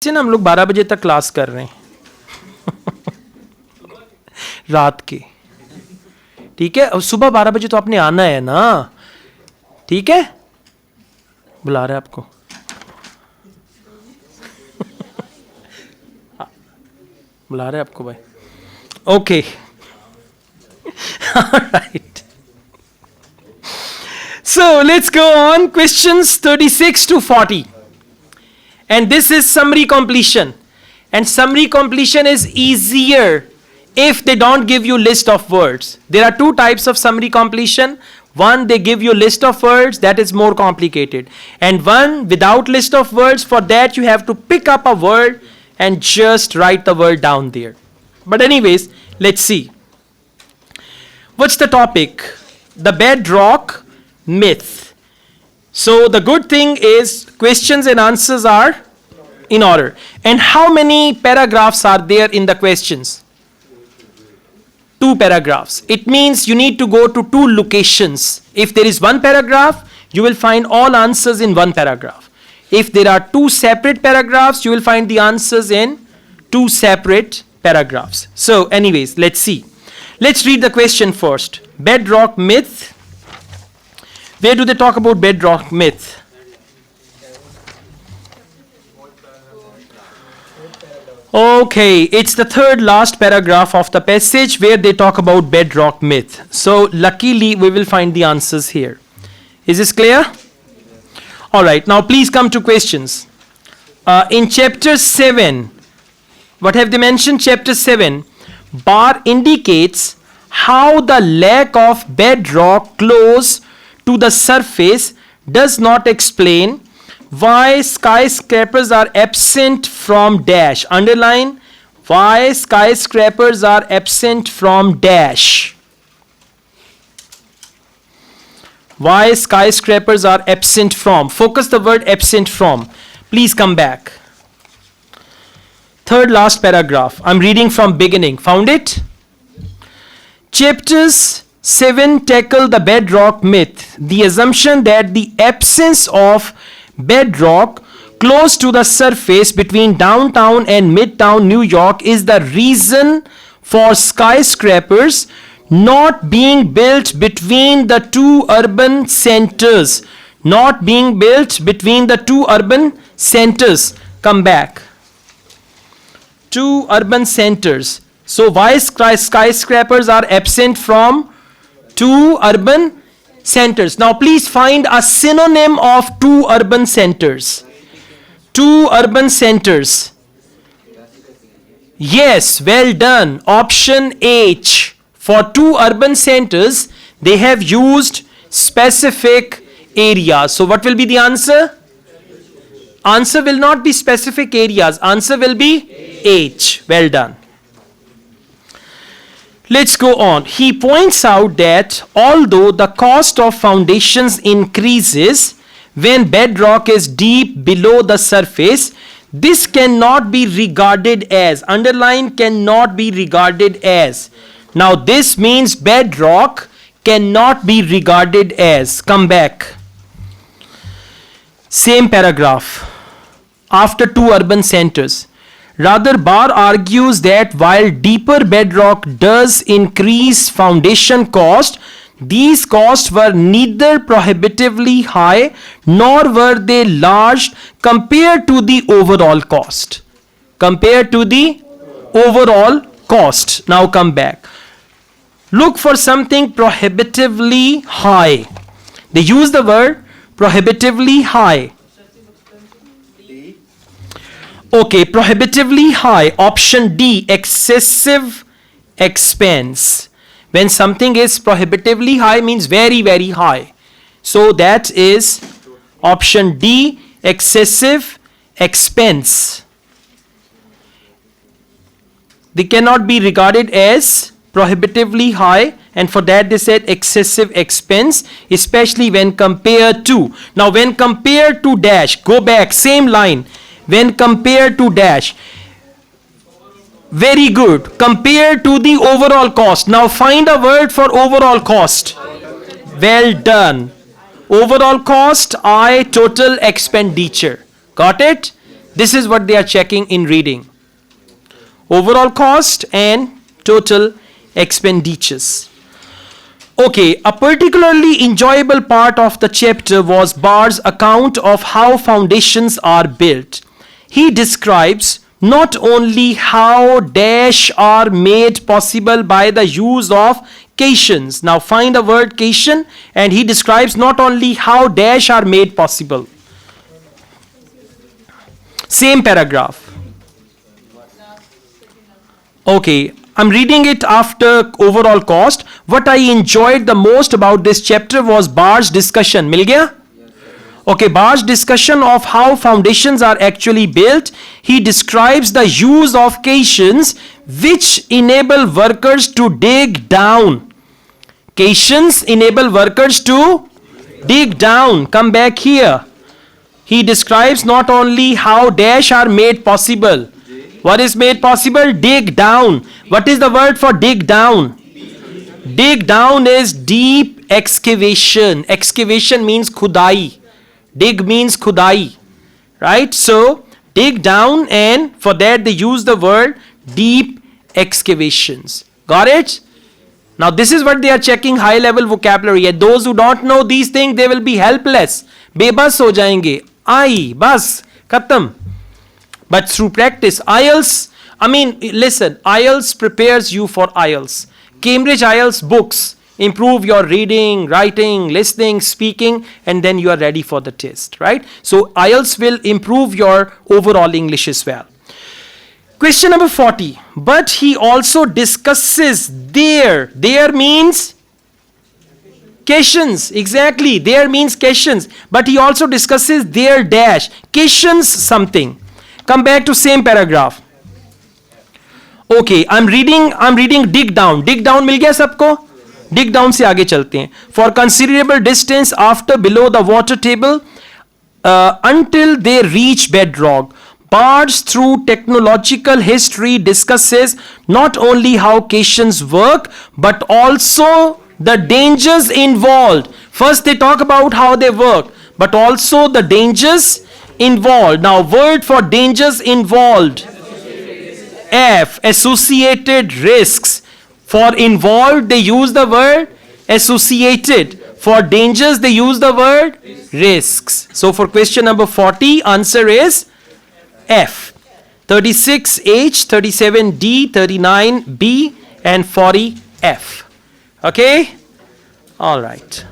Question हम लोग 12 बजे तक क्लास कर रहे हैं रात के, ठीक है। और सुबह 12 बजे तो आपने आना है ना, ठीक है। बुला रहे आपको बुला रहे आपको भाई, okay right. So let's go on, questions 36 to 40. And this is summary completion. And summary completion is easier if they don't give you list of words. There are two types of summary completion. One, they give you list of words, that is more complicated. And one without list of words, for that you have to pick up a word and just write the word down there. But anyways, let's see. What's the topic? The bedrock myth. So the good thing is questions and answers are in order. And how many paragraphs are there in the questions? 2 paragraphs. It means you need to go to 2 locations. If there is 1 paragraph, you will find all answers in 1 paragraph. If there are 2 separate paragraphs, you will find the answers in 2 separate paragraphs. So anyways, let's see. Let's read the question first. Bedrock myth. Where do they talk about bedrock myth? Okay, it's the third last paragraph of the passage where they talk about bedrock myth. So luckily we will find the answers here. Is this clear? Alright, now please come to questions. In chapter 7, what have they mentioned? Chapter 7, bar indicates how the lack of bedrock close to the surface does not explain why skyscrapers are absent from dash. Underline, why skyscrapers are absent from dash. Why skyscrapers are absent from. Focus the word absent from. Please come back. Third last paragraph. I'm reading from beginning. Found it? Chapters 7 tackle the bedrock myth, the assumption that the absence of bedrock close to the surface between downtown and midtown New York is the reason for skyscrapers not being built between the 2 urban centers. Not being built between the 2 urban centers. Come back. 2 urban centers. So why skyscrapers are absent from 2 urban centers? Now please find a synonym of 2 urban centers. 2 urban centers. Yes, well done. Option H. For 2 urban centers, they have used specific areas. So what will be the answer? Answer will not be specific areas. Answer will be H. Well done. Let's go on. He points out that although the cost of foundations increases when bedrock is deep below the surface, this cannot be regarded as, underline, cannot be regarded as. Now this means bedrock cannot be regarded as. Come back. Same paragraph. After 2 urban centers. Rather, Barr argues that while deeper bedrock does increase foundation cost, these costs were neither prohibitively high nor were they large compared to the overall cost. Compared to the overall cost. Now come back. Look for something prohibitively high. They use the word prohibitively high. Okay, prohibitively high. Option D, excessive expense. When something is prohibitively high means very, very high. So that is option D, excessive expense. They cannot be regarded as prohibitively high, and for that they said excessive expense, especially when compared to. Now when compared to dash, go back, same line. When compared to dash, very good, compared to the overall cost. Now find a word for overall cost. Well done. Overall cost, I, total expenditure. Got it? This is what they are checking in reading. Overall cost and total expenditures. Okay, a particularly enjoyable part of the chapter was Barr's account of how foundations are built. He describes not only how dash are made possible by the use of cations. Now find the word cation, and he describes not only how dash are made possible. Same paragraph. Okay, I'm reading it after overall cost. What I enjoyed the most about this chapter was Barr's discussion. Mil gaya? Okay, Barr's discussion of how foundations are actually built. He describes the use of cations which enable workers to dig down. Cations enable workers to dig down. Come back here. He describes not only how dash are made possible. What is made possible? Dig down. What is the word for dig down? Dig down is deep excavation. Excavation means khudai. Dig means khudai. Right? So, dig down, and for that they use the word deep excavations. Got it? Now this is what they are checking, high level vocabulary. And those who don't know these things, they will be helpless. Bebas ho jayenge. Ai, bas, khatam. But through practice, IELTS, listen, IELTS prepares you for IELTS. Cambridge IELTS books improve your reading, writing, listening, speaking, and then you are ready for the test, right? So IELTS will improve your overall English as well. Question number 40. But he also discusses there. There means cations. Exactly. There means cations. But he also discusses their dash. Cations something. Come back to same paragraph. Okay, I'm reading dig down. Dig down मिल गया सबको? Dig down से आगे चलते हैं. For considerable distance after below the water table until they reach bedrock. Barrs through technological history discusses not only how cations work but also the dangers involved. First they talk about how they work, but also the dangers involved. Now word for dangers involved. F, associated risks. For involved they use the word associated. For dangers they use the word risks. So for question number 40, answer is F. 36H, 37D, 39B, and 40F. Okay? All right.